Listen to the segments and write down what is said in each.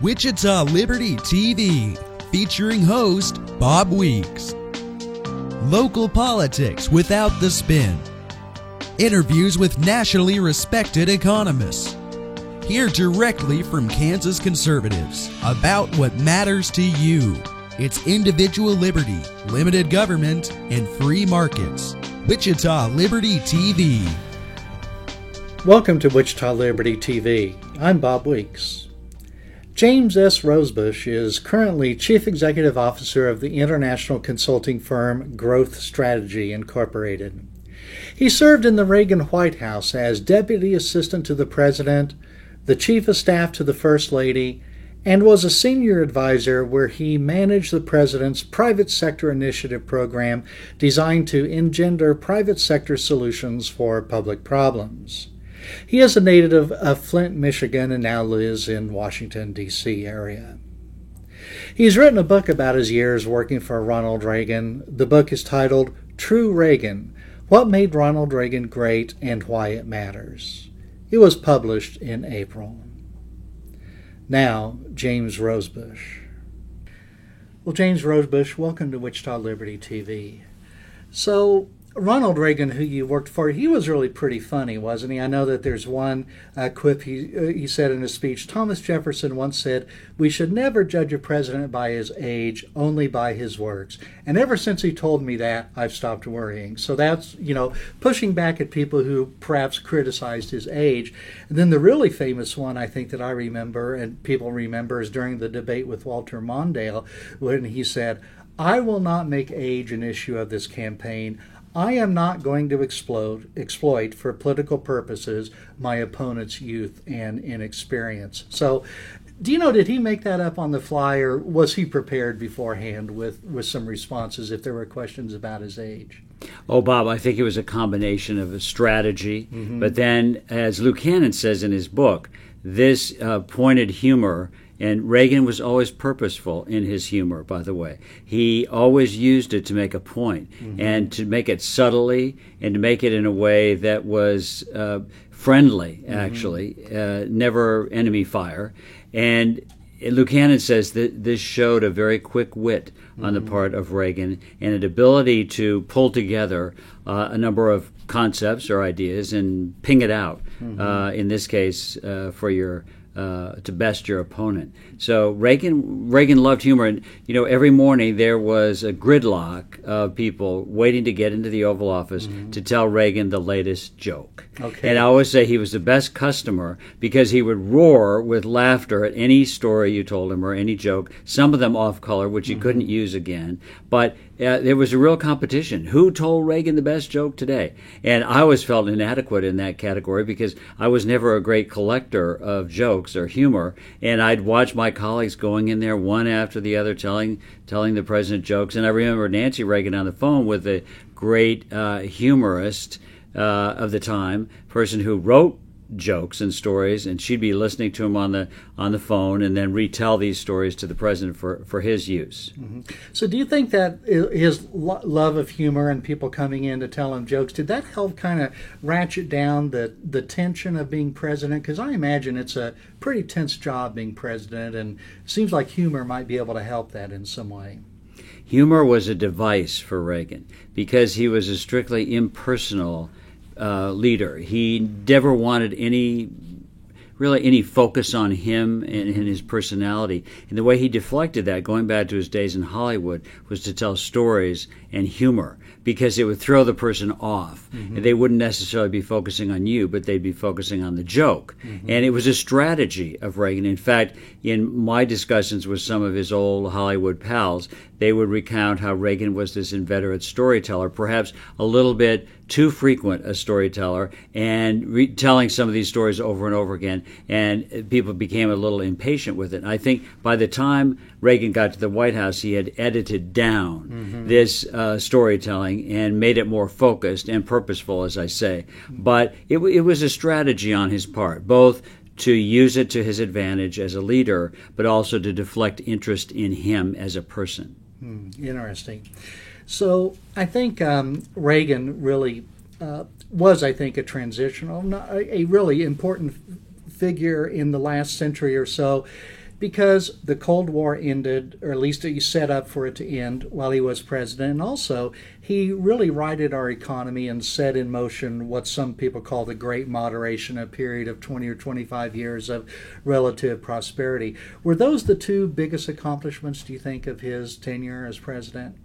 Wichita Liberty TV, featuring host Bob Weeks. Local politics without the spin. Interviews with nationally respected economists. Hear directly from Kansas conservatives about what matters to you. It's individual liberty, limited government, and free markets. Wichita Liberty TV. Welcome to Wichita Liberty TV. I'm Bob Weeks. James S. Rosebush is currently Chief Executive Officer of the international consulting firm Growth Strategy, Incorporated. He served in the Reagan White House as Deputy Assistant to the President, the Chief of Staff to the First Lady, and was a senior advisor where he managed the President's Private Sector Initiative program designed to engender private sector solutions for public problems. He is a native of Flint, Michigan, and now lives in Washington, D.C. area. He's written a book about his years working for Ronald Reagan. The book is titled True Reagan: What Made Ronald Reagan Great and Why It Matters. It was published in April. Now, James Rosebush. Well, James Rosebush, welcome to Wichita Liberty TV. So, Ronald Reagan, who you worked for, he was really pretty funny, wasn't he? I know that there's one quip he said in his speech. Thomas Jefferson once said, "We should never judge a president by his age, only by his works." And ever since he told me that, I've stopped worrying. So that's, pushing back at people who perhaps criticized his age. And then the really famous one, I think, that I remember and people remember is during the debate with Walter Mondale, when he said, "I will not make age an issue of this campaign. I am not going to exploit for political purposes my opponent's youth and inexperience." So, did he make that up on the fly, or was he prepared beforehand with some responses if there were questions about his age? Oh, Bob, I think it was a combination of a strategy, but then, as Luke Hannon says in his book, this pointed humor. And Reagan was always purposeful in his humor, by the way. He always used it to make a point, and to make it subtly, and to make it in a way that was friendly, actually, never enemy fire. And Luke Hannon says that this showed a very quick wit on the part of Reagan, and an ability to pull together a number of concepts or ideas and ping it out, in this case, for your to best your opponent. So Reagan loved humor, and every morning there was a gridlock of people waiting to get into the Oval Office to tell Reagan the latest joke. Okay. And I always say he was the best customer because he would roar with laughter at any story you told him or any joke, some of them off color, which he couldn't use again. But there was a real competition. Who told Reagan the best joke today? And I always felt inadequate in that category because I was never a great collector of jokes or humor, and I'd watch my colleagues going in there one after the other telling the president jokes. And I remember Nancy Reagan on the phone with a great humorist of the time, person who wrote jokes and stories, and she'd be listening to him on the phone and then retell these stories to the president for his use. So do you think that his love of humor and people coming in to tell him jokes, did that help kind of ratchet down the tension of being president? Because I imagine it's a pretty tense job being president, and it seems like humor might be able to help that in some way. Humor was a device for Reagan because he was a strictly impersonal leader. He never wanted any focus on him and his personality. And the way he deflected that, going back to his days in Hollywood, was to tell stories and humor, because it would throw the person off. And they wouldn't necessarily be focusing on you, but they'd be focusing on the joke. And it was a strategy of Reagan. In fact, in my discussions with some of his old Hollywood pals, they would recount how Reagan was this inveterate storyteller, perhaps a little bit too frequent a storyteller, and telling some of these stories over and over again, and people became a little impatient with it. And I think by the time Reagan got to the White House, he had edited down this storytelling and made it more focused and purposeful, as I say. But it was a strategy on his part, both to use it to his advantage as a leader, but also to deflect interest in him as a person. Interesting. So I think Reagan really was, I think, a transitional, a really important figure in the last century or so. because the Cold War ended, or at least he set up for it to end while he was president. And also, he really righted our economy and set in motion what some people call the Great Moderation, a period of 20 or 25 years of relative prosperity. Were those the two biggest accomplishments, do you think, of his tenure as president?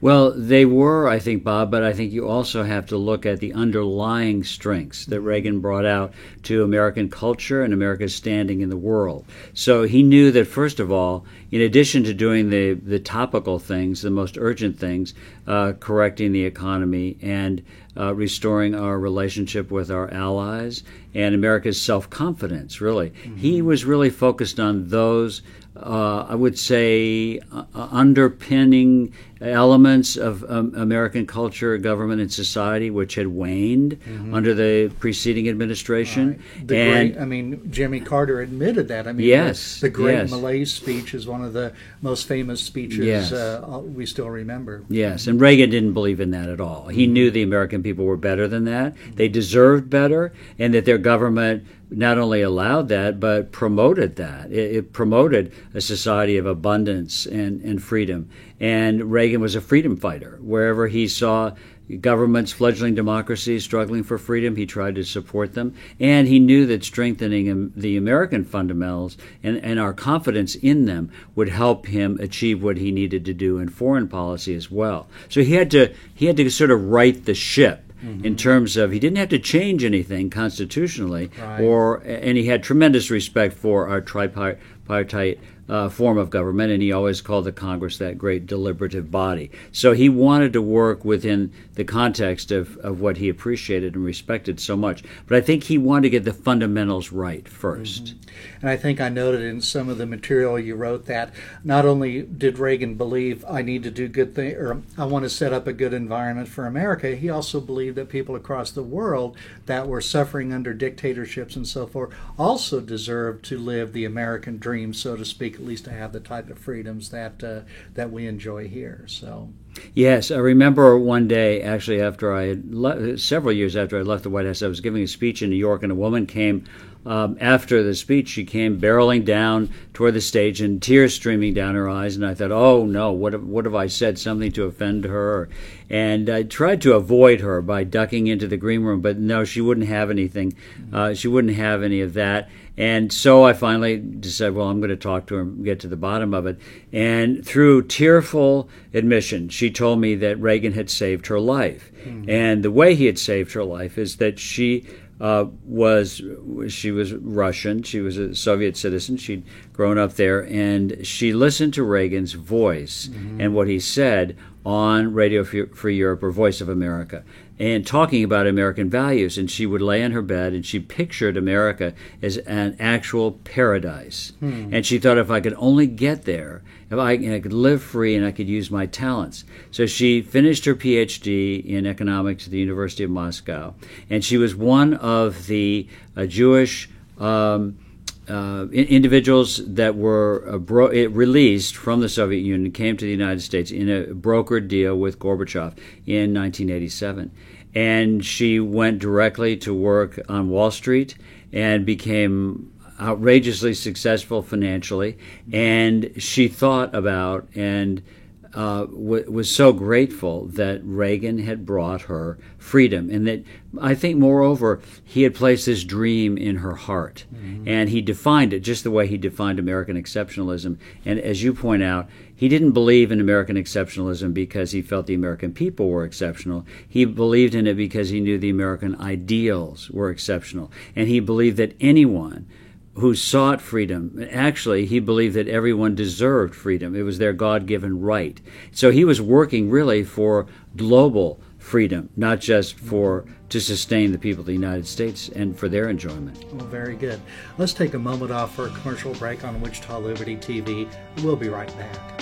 Well, they were, I think, Bob, but I think you also have to look at the underlying strengths that Reagan brought out to American culture and America's standing in the world. So he knew that, first of all, in addition to doing the topical things, the most urgent things, correcting the economy and restoring our relationship with our allies and America's self-confidence, really. Mm-hmm. He was really focused on those, I would say, underpinning elements of American culture, government, and society, which had waned under the preceding administration. Right. Jimmy Carter admitted that. Yes, the Great Malaise speech is one of the most famous speeches we still remember. Yes, and Reagan didn't believe in that at all. He knew the American people were better than that. They deserved better, and that their government not only allowed that, but promoted that. It promoted a society of abundance and freedom. And Reagan was a freedom fighter. Wherever he saw governments, fledgling democracies struggling for freedom, he tried to support them. And he knew that strengthening the American fundamentals and our confidence in them would help him achieve what he needed to do in foreign policy as well. So he had to sort of right the ship. Mm-hmm. In terms of, he didn't have to change anything constitutionally, right. And he had tremendous respect for our tripartite form of government, and he always called the Congress that great deliberative body. So he wanted to work within the context of what he appreciated and respected so much. But I think he wanted to get the fundamentals right first. Mm-hmm. And I think I noted in some of the material you wrote that not only did Reagan believe I need to do good things, or I want to set up a good environment for America, he also believed that people across the world that were suffering under dictatorships and so forth also deserved to live the American dream, so to speak, at least to have the type of freedoms that we enjoy here. So. Yes, I remember one day, actually, after I had several years after I left the White House, I was giving a speech in New York, and a woman came after the speech. She came barreling down toward the stage and tears streaming down her eyes, and I thought, oh no, what have I said, something to offend her? And I tried to avoid her by ducking into the green room, but no, she wouldn't have anything. She wouldn't have any of that. And so I finally decided, well, I'm going to talk to her and get to the bottom of it. And through tearful admission, she told me that Reagan had saved her life. Mm-hmm. And the way he had saved her life is that she was Russian. She was a Soviet citizen. She'd grown up there, and she listened to Reagan's voice and what he said on Radio Free Europe, or Voice of America, and talking about American values. And she would lay in her bed and she pictured America as an actual paradise. And she thought, if I could only get there, if I could live free and I could use my talents. So she finished her PhD in economics at the University of Moscow, and she was one of the Jewish individuals that were released from the Soviet Union, came to the United States in a brokered deal with Gorbachev in 1987. And she went directly to work on Wall Street and became outrageously successful financially. And she thought about and was so grateful that Reagan had brought her freedom, and that I think, moreover, he had placed this dream in her heart, and he defined it just the way he defined American exceptionalism. And as you point out, he didn't believe in American exceptionalism because he felt the American people were exceptional. He believed in it because he knew the American ideals were exceptional, and he believed that anyone who sought freedom, actually, he believed that everyone deserved freedom. It was their God-given right. So he was working really for global freedom, not just to sustain the people of the United States and for their enjoyment. Well, very good. Let's take a moment off for a commercial break on Wichita Liberty TV. We'll be right back.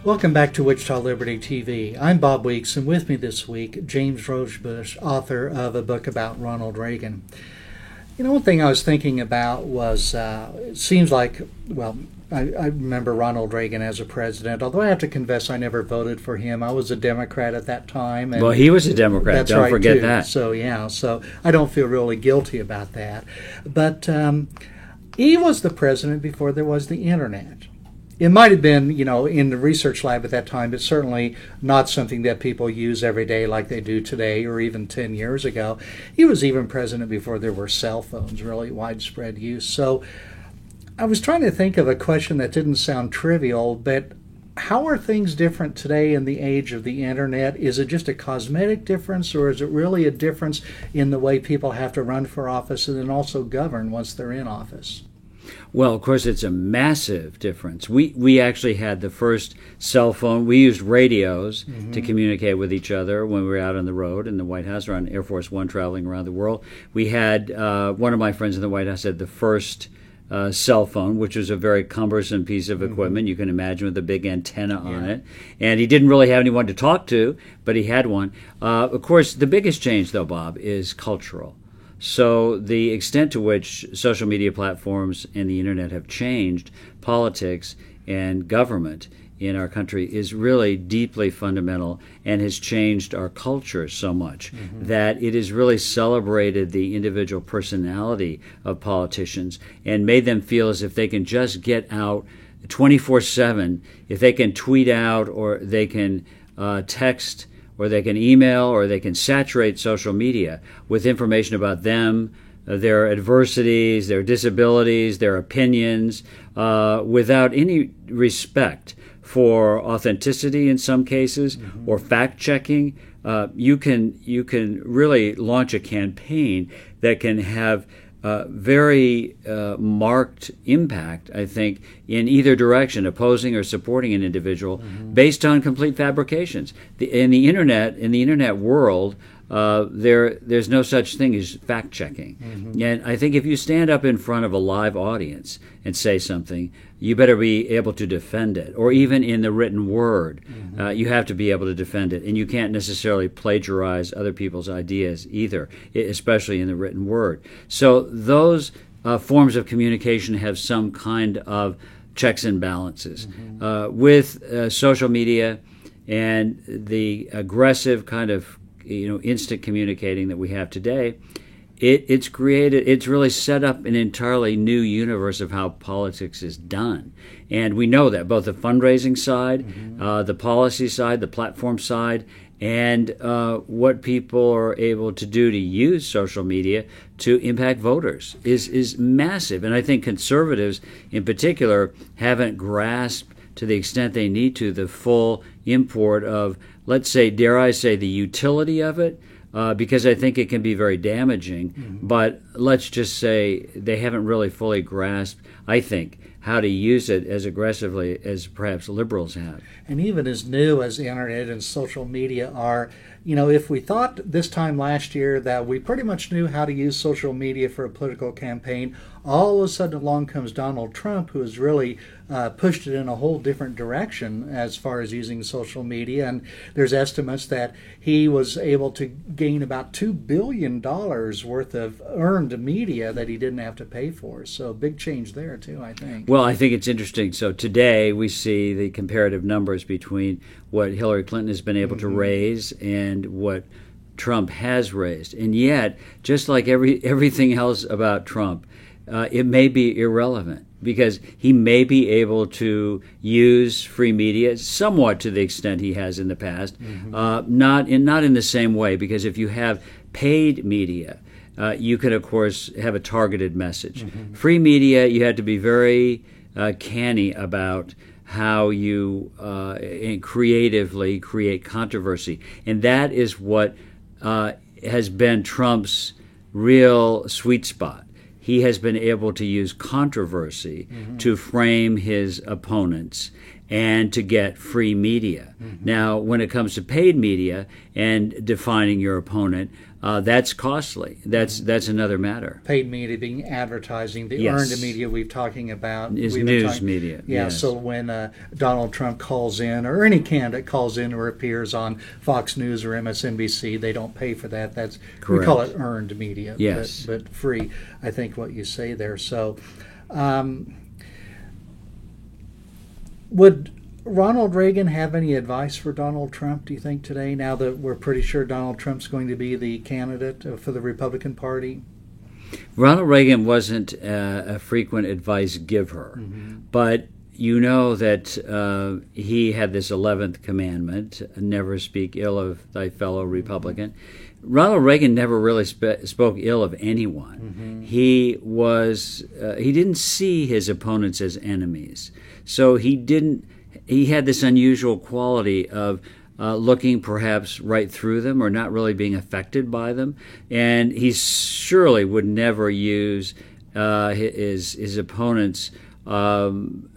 Welcome back to Wichita Liberty TV. I'm Bob Weeks, and with me this week, James Rosebush, author of a book about Ronald Reagan. One thing I was thinking about was it seems like, well, I remember Ronald Reagan as a president, although I have to confess I never voted for him. I was a Democrat at that time. And well, he was a Democrat. That's Don't right, forget too. that. So I don't feel really guilty about that. But he was the president before there was the Internet. It might have been, in the research lab at that time, but certainly not something that people use every day like they do today or even 10 years ago. He was even president before there were cell phones, really widespread use. So I was trying to think of a question that didn't sound trivial, but how are things different today in the age of the Internet? Is it just a cosmetic difference, or is it really a difference in the way people have to run for office and then also govern once they're in office? Well, of course, it's a massive difference. We actually had the first cell phone. We used radios to communicate with each other when we were out on the road in the White House or on Air Force One traveling around the world. We had, one of my friends in the White House had the first cell phone, which was a very cumbersome piece of equipment. You can imagine, with a big antenna on it. And he didn't really have anyone to talk to, but he had one. Of course, the biggest change, though, Bob, is cultural. So the extent to which social media platforms and the Internet have changed politics and government in our country is really deeply fundamental and has changed our culture so much that it has really celebrated the individual personality of politicians and made them feel as if they can just get out 24/7, if they can tweet out or they can text or they can email or they can saturate social media with information about them, their adversities, their disabilities, their opinions, without any respect for authenticity in some cases or fact-checking. You can really launch a campaign that can have very marked impact, I think, in either direction, opposing or supporting an individual, based on complete fabrications. In the internet world, there's no such thing as fact checking. And I think if you stand up in front of a live audience and say something, you better be able to defend it, or even in the written word, you have to be able to defend it, and you can't necessarily plagiarize other people's ideas either, especially in the written word. So those forms of communication have some kind of checks and balances. With social media and the aggressive kind of instant communicating that we have today, it's really set up an entirely new universe of how politics is done. And we know that, both the fundraising side, the policy side, the platform side, and what people are able to do to use social media to impact voters is massive. And I think conservatives in particular haven't grasped to the extent they need to the full import of, let's say, dare I say, the utility of it, because I think it can be very damaging. But let's just say they haven't really fully grasped, I think, how to use it as aggressively as perhaps liberals have. And even as new as the Internet and social media are, if we thought this time last year that we pretty much knew how to use social media for a political campaign, all of a sudden along comes Donald Trump, who has really pushed it in a whole different direction as far as using social media. And there's estimates that he was able to gain about $2 billion worth of earned media that he didn't have to pay for. So big change there too, I think. Well, I think it's interesting. So today we see the comparative numbers between what Hillary Clinton has been able to raise and what Trump has raised. And yet, just like everything else about Trump, it may be irrelevant, because he may be able to use free media somewhat to the extent he has in the past, not in the same way, because if you have paid media, you can, of course, have a targeted message. Free media, you have to be very canny about how you creatively create controversy. And that is what has been Trump's real sweet spot. He has been able to use controversy to frame his opponents and to get free media. Now, when it comes to paid media and defining your opponent, that's costly. That's another matter. Paid media being advertising, the Yes. earned media we've talking about. Is we've been news media, Yeah, yes. so when Donald Trump calls in, or any candidate calls in or appears on Fox News or MSNBC, they don't pay for that. That's we call it earned media, Yes. but free, I think what you say there. So would Ronald Reagan have any advice for Donald Trump, do you think, today, now that we're pretty sure Donald Trump's going to be the candidate for the Republican Party? Ronald Reagan wasn't a frequent advice giver, but you know that he had this 11th commandment, never speak ill of thy fellow Republican. Ronald Reagan never really spoke ill of anyone. He didn't see his opponents as enemies. So he had this unusual quality of looking perhaps right through them or not really being affected by them. And he surely would never use his opponents'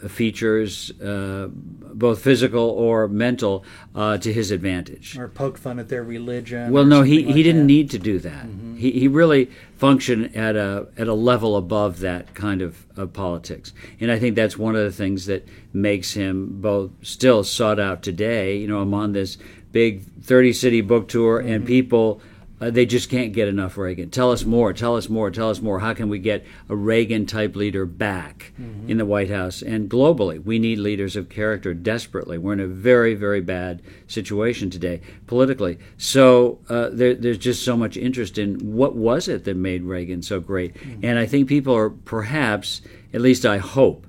features, both physical or mental, to his advantage. Or poke fun at their religion. Well, or no, something like he didn't that. need to do that. He really functioned at a level above that kind of politics, and I think that's one of the things that makes him both still sought out today. You know, I'm on this big 30-city book tour, and people they just can't get enough Reagan. Tell us more. Tell us more. Tell us more. How can we get a Reagan-type leader back in the White House and globally? We need leaders of character desperately. We're in a very, very bad situation today politically. So there's just so much interest in what was it that made Reagan so great. And I think people are perhaps, at least I hope,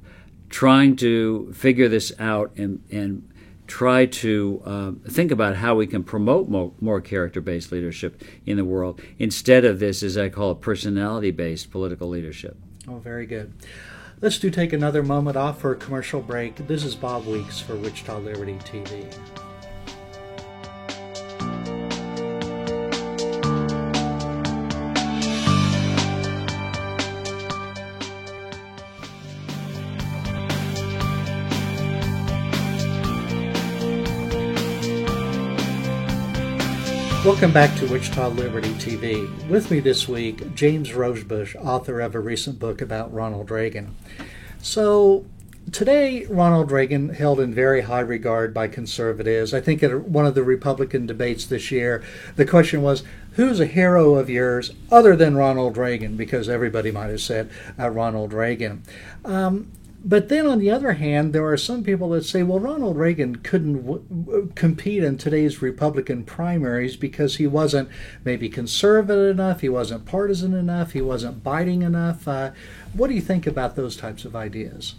trying to figure this out and try to think about how we can promote more character-based leadership in the world instead of this, as I call it, personality-based political leadership. Oh, very good. Let's take another moment off for a commercial break. This is Bob Weeks for Wichita Liberty TV. Welcome back to Wichita Liberty TV. With me this week, James Rosebush, author of a recent book about Ronald Reagan. So today, Ronald Reagan held in very high regard by conservatives. I think at one of the Republican debates this year, the question was, who's a hero of yours other than Ronald Reagan? Because everybody might have said Ronald Reagan. But then on the other hand, there are some people that say, well, Ronald Reagan couldn't compete in today's Republican primaries because he wasn't maybe conservative enough, he wasn't partisan enough, he wasn't biting enough. What do you think about those types of ideas?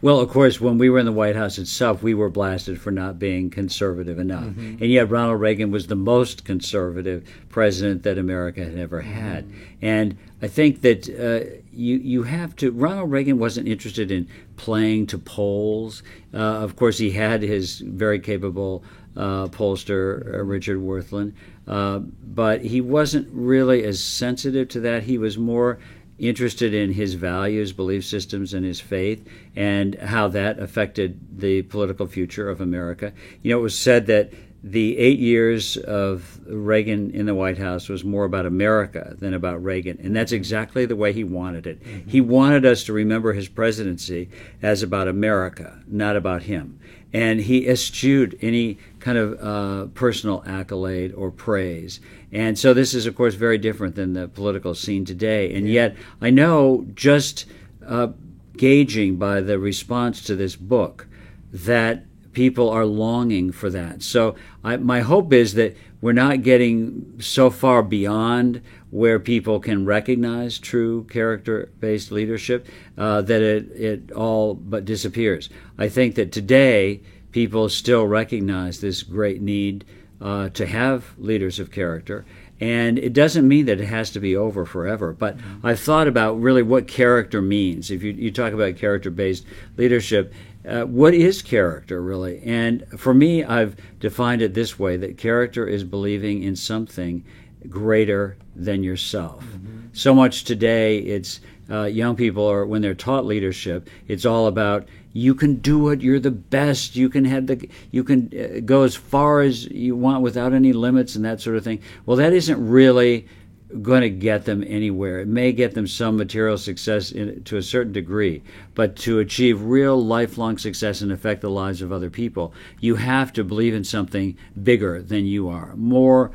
Well, of course, when we were in the White House itself, we were blasted for not being conservative enough. And yet Ronald Reagan was the most conservative president that America had ever had. And I think that you have to, Ronald Reagan wasn't interested in playing to polls. Of course, he had his very capable pollster, Richard Worthland, but he wasn't really as sensitive to that. He was more interested in his values, belief systems, and his faith, and how that affected the political future of America. You know, it was said that the 8 years of Reagan in the White House was more about America than about Reagan, and that's exactly the way he wanted it. He wanted us to remember his presidency as about America, not about him. And he eschewed any kind of personal accolade or praise. And so this is, of course, very different than the political scene today. And yet, I know, just gauging by the response to this book, that people are longing for that. So my hope is that we're not getting so far beyond where people can recognize true character-based leadership that it all but disappears. I think that today people still recognize this great need to have leaders of character. And it doesn't mean that it has to be over forever. But I've thought about really what character means. If you talk about character-based leadership, what is character really? And for me, I've defined it this way, that character is believing in something greater than yourself. So much today, it's young people are, when they're taught leadership, it's all about you can do it, you're the best, you can go as far as you want without any limits and that sort of thing. Well, that isn't really going to get them anywhere. It may get them some material success to a certain degree, but to achieve real lifelong success and affect the lives of other people, you have to believe in something bigger than you are, more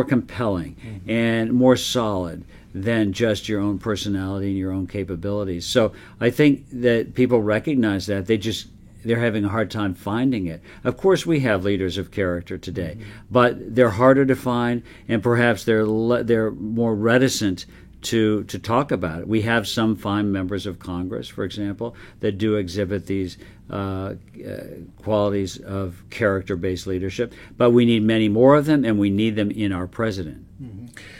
compelling and more solid than just your own personality and your own capabilities. So I think that people recognize that. They're having a hard time finding it. Of course, we have leaders of character today, but they're harder to find, and perhaps they're more reticent to talk about it. We have some fine members of Congress, for example, that do exhibit these qualities of character-based leadership, but we need many more of them, and we need them in our president.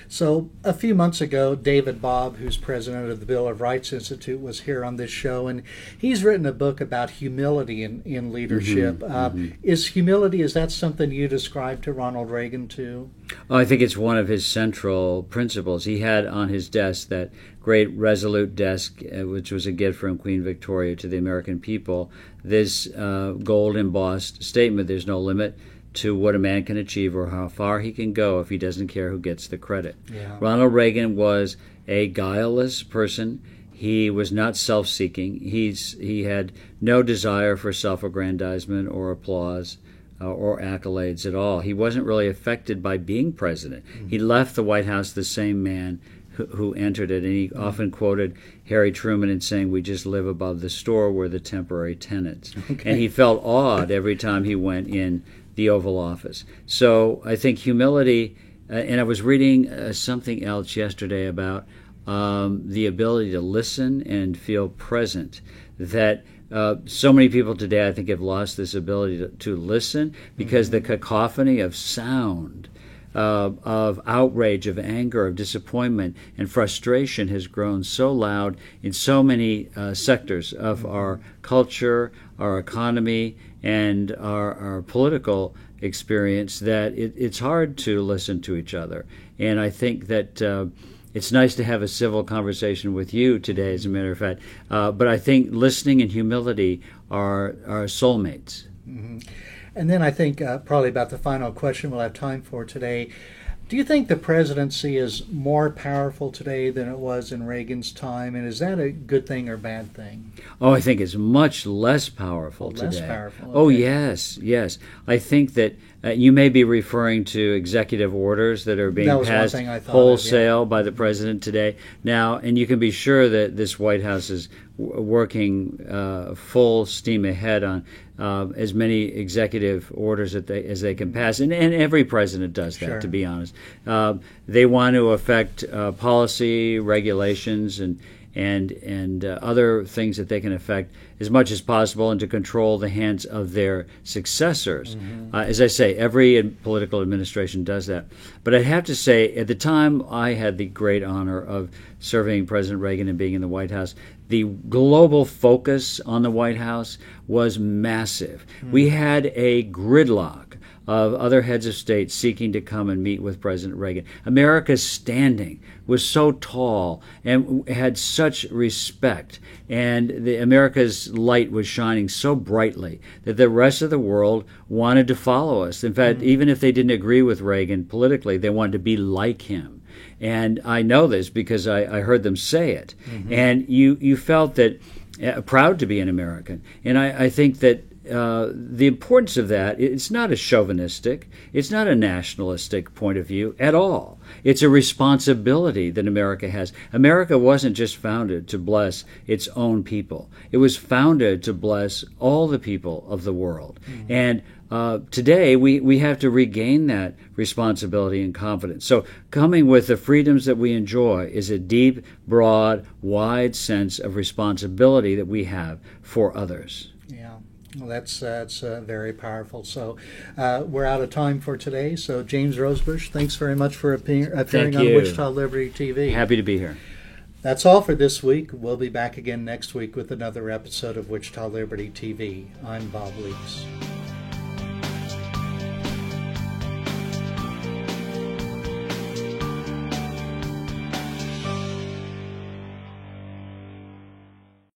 So a few months ago, David Bobb, who's president of the Bill of Rights Institute, was here on this show, and he's written a book about humility in leadership. Is that something you describe to Ronald Reagan too? Oh, I think it's one of his central principles. He had on his desk that great Resolute desk, which was a gift from Queen Victoria to the American people, this gold embossed statement, "There's no limit to what a man can achieve or how far he can go if he doesn't care who gets the credit." Yeah. Ronald Reagan was a guileless person. He was not self-seeking. He had no desire for self-aggrandizement or applause or accolades at all. He wasn't really affected by being president. He left the White House the same man who entered it, and he often quoted Harry Truman in saying, "We just live above the store, we're the temporary tenants." Okay. And he felt awed every time he went in the Oval Office. So I think humility, and I was reading something else yesterday about the ability to listen and feel present, that so many people today, I think, have lost this ability to listen because the cacophony of sound, of outrage, of anger, of disappointment, and frustration has grown so loud in so many sectors of our culture, our economy, and our political experience that it's hard to listen to each other. And I think that it's nice to have a civil conversation with you today, as a matter of fact. But I think listening and humility are soulmates. Mm-hmm. And then I think probably about the final question we'll have time for today. Do you think the presidency is more powerful today than it was in Reagan's time? And is that a good thing or bad thing? Oh, I think it's much less powerful today. Less powerful. Okay. Oh, yes. I think that you may be referring to executive orders that are being passed wholesale by the president today. Now, and you can be sure that this White House is working full steam ahead on as many executive orders as they can pass, and every president does that. Sure. To be honest, they want to affect policy, regulations, and other things that they can affect as much as possible, and to control the hands of their successors. Mm-hmm. As I say, every political administration does that. But I'd have to say, at the time I had the great honor of serving President Reagan and being in the White House, the global focus on the White House was massive. Mm-hmm. We had a gridlock of other heads of state seeking to come and meet with President Reagan. America's standing was so tall and had such respect, and America's light was shining so brightly that the rest of the world wanted to follow us. In fact, even if they didn't agree with Reagan politically, they wanted to be like him. And I know this because I heard them say it. Mm-hmm. And you felt that proud to be an American. And I think that the importance of that, it's not a chauvinistic, it's not a nationalistic point of view at all. It's a responsibility that America has. America wasn't just founded to bless its own people. It was founded to bless all the people of the world. Mm-hmm. And today we have to regain that responsibility and confidence. So coming with the freedoms that we enjoy is a deep, broad, wide sense of responsibility that we have for others. Yeah. Well, that's very powerful. So we're out of time for today. So James Rosebush, thanks very much for appearing on Wichita Liberty TV. Happy to be here. That's all for this week. We'll be back again next week with another episode of Wichita Liberty TV. I'm Bob Weeks.